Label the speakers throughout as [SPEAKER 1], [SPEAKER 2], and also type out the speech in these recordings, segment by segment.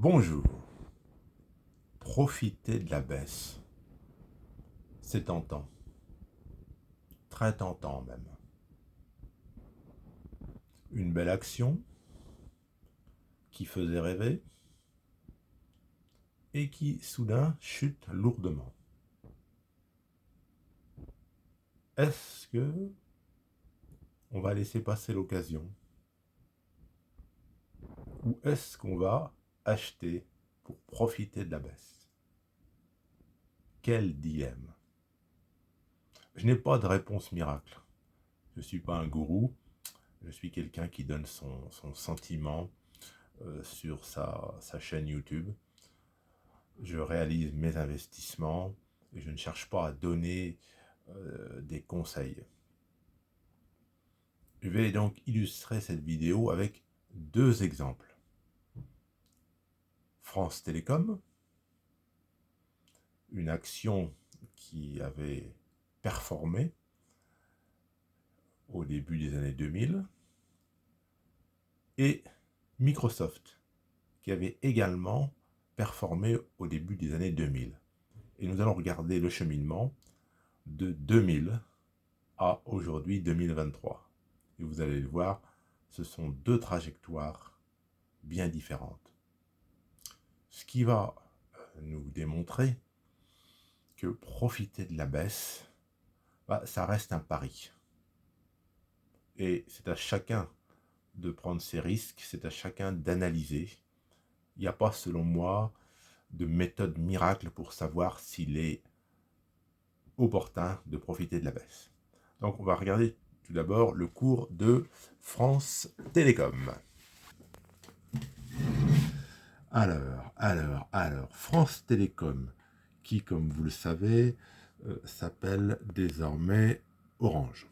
[SPEAKER 1] Bonjour. Profiter de la baisse. C'est tentant. Très tentant même. Une belle action qui faisait rêver et qui soudain chute lourdement. Est-ce que on va laisser passer l'occasion? Ou est-ce qu'on va acheter pour profiter de la baisse? Quel dilemme? Je n'ai pas de réponse miracle. Je ne suis pas un gourou. Je suis quelqu'un qui donne son sentiment sur sa chaîne YouTube. Je réalise mes investissements et je ne cherche pas à donner des conseils. Je vais donc illustrer cette vidéo avec deux exemples. France Télécom, une action qui avait performé au début des années 2000, et Microsoft, qui avait également performé au début des années 2000. Et nous allons regarder le cheminement de 2000 à aujourd'hui 2023. Et vous allez le voir, ce sont deux trajectoires bien différentes. Ce qui va nous démontrer que profiter de la baisse, ça reste un pari. Et c'est à chacun de prendre ses risques, c'est à chacun d'analyser. Il n'y a pas, selon moi, de méthode miracle pour savoir s'il est opportun de profiter de la baisse. Donc on va regarder tout d'abord le cours de France Télécom. Alors, France Télécom, qui, comme vous le savez, s'appelle désormais Orange.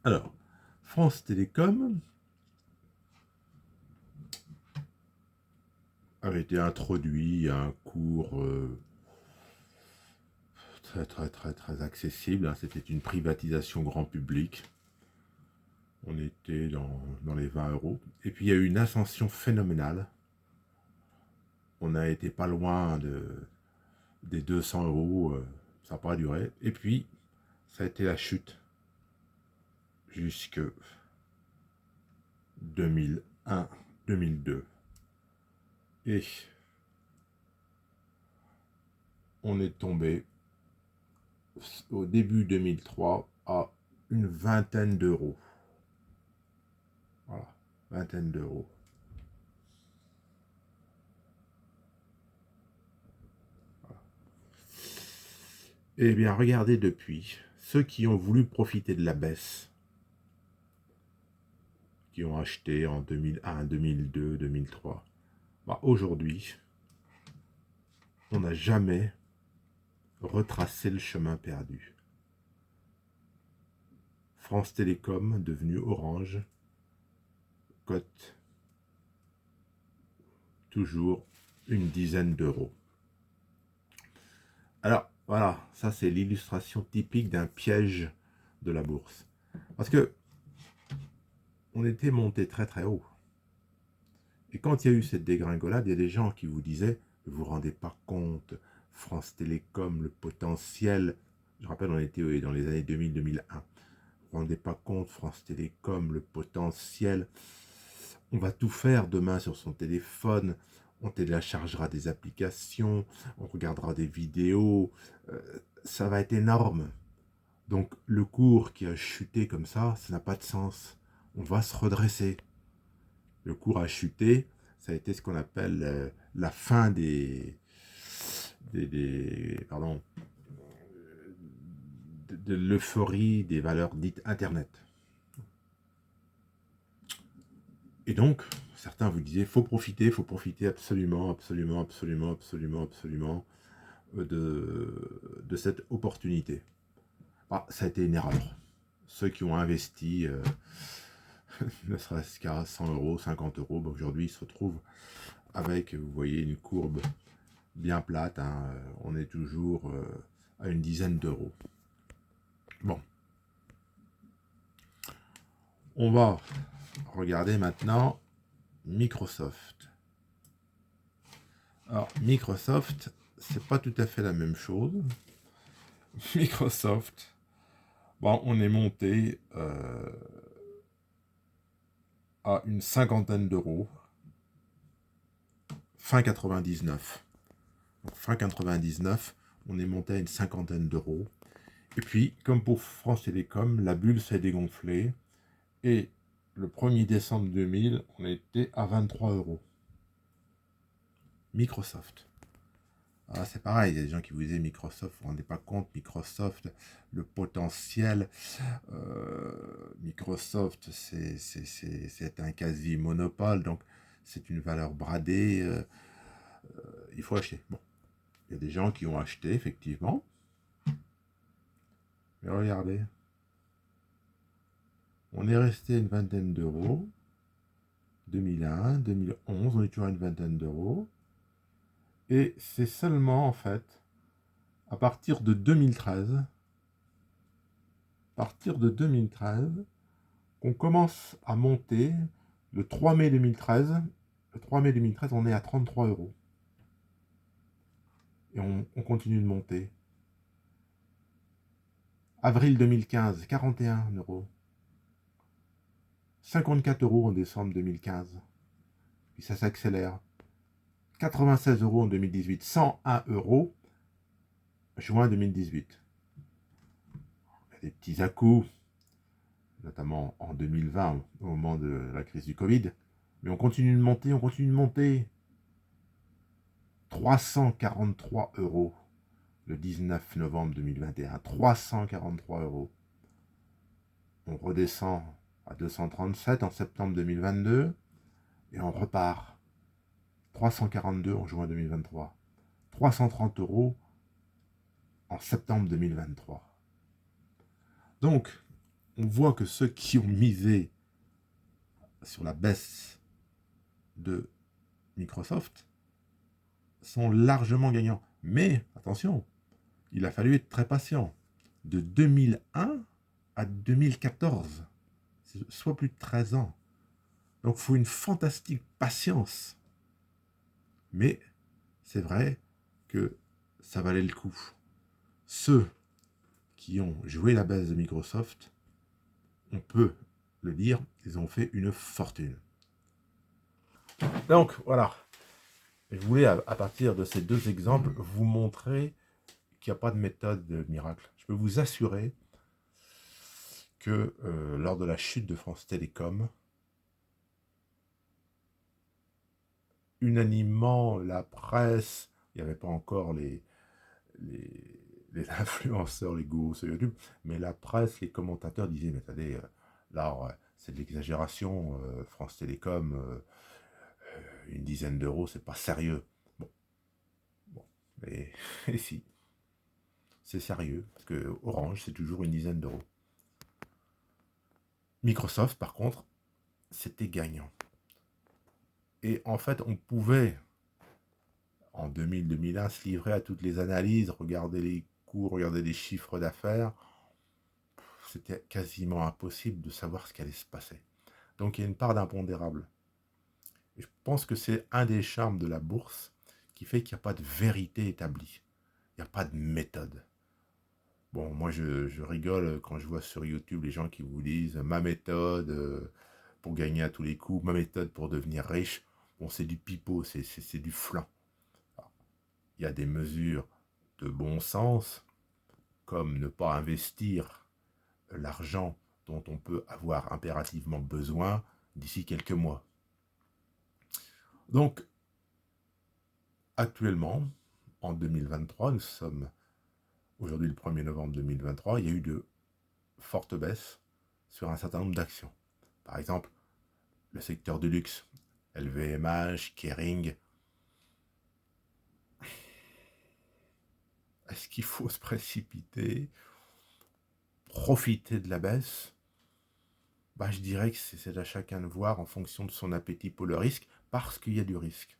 [SPEAKER 1] Alors, France Télécom avait été introduit à un cours très accessible. C'était une privatisation grand public. On était dans les 20 euros. Et puis il y a eu une ascension phénoménale. On a été pas loin des 200 euros. Ça n'a pas duré. Et puis, ça a été la chute jusque 2001, 2002. Et on est tombé au début 2003 à une vingtaine d'euros. Voilà, vingtaine d'euros. Voilà. Eh bien, regardez depuis, ceux qui ont voulu profiter de la baisse, qui ont acheté en 2001, 2002, 2003, aujourd'hui, on n'a jamais retracé le chemin perdu. France Télécom, devenu Orange, cote toujours une dizaine d'euros. Alors, voilà, ça c'est l'illustration typique d'un piège de la bourse. Parce que on était monté très haut. Et quand il y a eu cette dégringolade, il y a des gens qui vous disaient, vous ne vous rendez pas compte, France Télécom, le potentiel, je rappelle, on était dans les années 2000-2001, vous ne vous rendez pas compte, France Télécom, le potentiel, on va tout faire demain sur son téléphone, on téléchargera des applications, on regardera des vidéos, ça va être énorme. Donc le cours qui a chuté comme ça n'a pas de sens. On va se redresser. Le cours a chuté, ça a été ce qu'on appelle la fin de l'euphorie des valeurs dites Internet. Et donc, certains vous disaient, faut profiter absolument de cette opportunité. Ça a été une erreur. Ceux qui ont investi, ne serait-ce qu'à 100 euros, 50 euros, aujourd'hui ils se retrouvent avec, vous voyez, une courbe bien plate. On est toujours à une dizaine d'euros. Bon. On va regarder maintenant Microsoft. Alors, Microsoft, c'est pas tout à fait la même chose. Microsoft, bon, on est monté à une cinquantaine d'euros, fin 99. Donc, fin 99, on est monté à une cinquantaine d'euros. Et puis, comme pour France Télécom, la bulle s'est dégonflée. Et le 1er décembre 2000, on était à 23 euros. Microsoft. Ah, c'est pareil, il y a des gens qui vous disaient Microsoft, vous ne vous rendez pas compte, Microsoft, le potentiel, Microsoft, c'est un quasi-monopole, donc c'est une valeur bradée, il faut acheter. Bon, il y a des gens qui ont acheté, effectivement, mais regardez, on est resté à une vingtaine d'euros, 2001, 2011, on est toujours à une vingtaine d'euros, et c'est seulement, en fait, à partir de 2013, qu'on commence à monter. Le 3 mai 2013, on est à 33 euros. Et on continue de monter. Avril 2015, 41 euros. 54 euros en décembre 2015. Puis ça s'accélère. 96 euros en 2018. 101 euros juin 2018. Il y a des petits à-coups, notamment en 2020, au moment de la crise du Covid. Mais on continue de monter. 343 euros le 19 novembre 2021. 343 euros. On redescend à 237 en septembre 2022 et on repart. 342 en juin 2023. 330 euros en septembre 2023. Donc, on voit que ceux qui ont misé sur la baisse de Microsoft sont largement gagnants. Mais, attention, il a fallu être très patient. De 2001 à 2014, soit plus de 13 ans. Donc, il faut une fantastique patience. Mais, c'est vrai que ça valait le coup. Ceux qui ont joué la baisse de Microsoft, on peut le dire, ils ont fait une fortune. Donc, voilà. Je voulais, à partir de ces deux exemples, vous montrer qu'il n'y a pas de méthode miracle. Je peux vous assurer que lors de la chute de France Télécom, unanimement, la presse, il n'y avait pas encore les influenceurs, les gourous sur YouTube, mais la presse, les commentateurs disaient, mais attendez, là, c'est de l'exagération, France Télécom, une dizaine d'euros, c'est pas sérieux. Bon, mais et si, c'est sérieux, parce que Orange, c'est toujours une dizaine d'euros. Microsoft, par contre, c'était gagnant. Et en fait, on pouvait, en 2000-2001, se livrer à toutes les analyses, regarder les cours, regarder les chiffres d'affaires. C'était quasiment impossible de savoir ce qui allait se passer. Donc il y a une part d'impondérable. Et je pense que c'est un des charmes de la bourse qui fait qu'il n'y a pas de vérité établie. Il n'y a pas de méthode. Bon, moi je rigole quand je vois sur YouTube les gens qui vous disent ma méthode pour gagner à tous les coups, ma méthode pour devenir riche. Bon, c'est du pipeau, c'est du flan. Il y a des mesures de bon sens, comme ne pas investir l'argent dont on peut avoir impérativement besoin d'ici quelques mois. Donc, actuellement, en 2023, nous sommes aujourd'hui le 1er novembre 2023, il y a eu de fortes baisses sur un certain nombre d'actions. Par exemple, le secteur du luxe, LVMH, Kering. Est-ce qu'il faut se précipiter, profiter de la baisse? Je dirais que c'est à chacun de voir en fonction de son appétit pour le risque, parce qu'il y a du risque.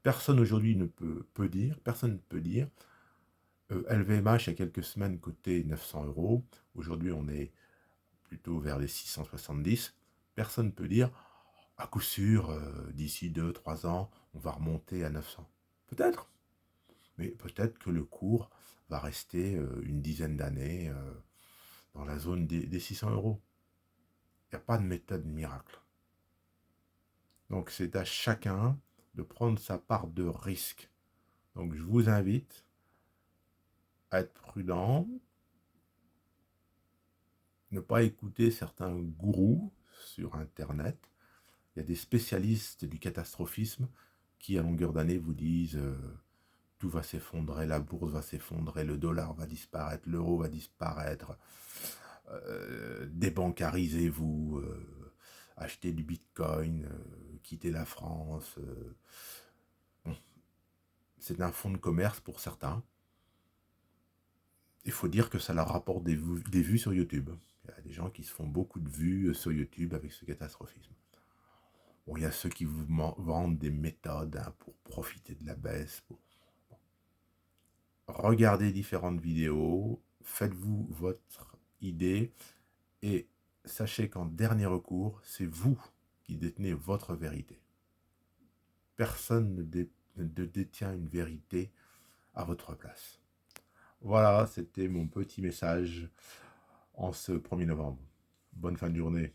[SPEAKER 1] Personne aujourd'hui ne peut dire, LVMH, il y a quelques semaines, cotait 900 euros. Aujourd'hui, on est plutôt vers les 670. Personne ne peut dire, à coup sûr, d'ici 2-3 ans, on va remonter à 900. Peut-être, mais peut-être que le cours va rester une dizaine d'années dans la zone des 600 euros. Il n'y a pas de méthode miracle. Donc c'est à chacun de prendre sa part de risque. Donc je vous invite à être prudent, ne pas écouter certains gourous sur Internet. Il y a des spécialistes du catastrophisme qui, à longueur d'année, vous disent tout va s'effondrer, la bourse va s'effondrer, le dollar va disparaître, l'euro va disparaître, débancarisez-vous, achetez du bitcoin, quittez la France. Bon, c'est un fonds de commerce pour certains. Il faut dire que ça leur rapporte des vues sur YouTube. Il y a des gens qui se font beaucoup de vues sur YouTube avec ce catastrophisme. Bon, il y a ceux qui vous vendent des méthodes pour profiter de la baisse. Bon. Regardez différentes vidéos, faites-vous votre idée et sachez qu'en dernier recours, c'est vous qui détenez votre vérité. Personne ne détient une vérité à votre place. Voilà, c'était mon petit message en ce 1er novembre. Bonne fin de journée.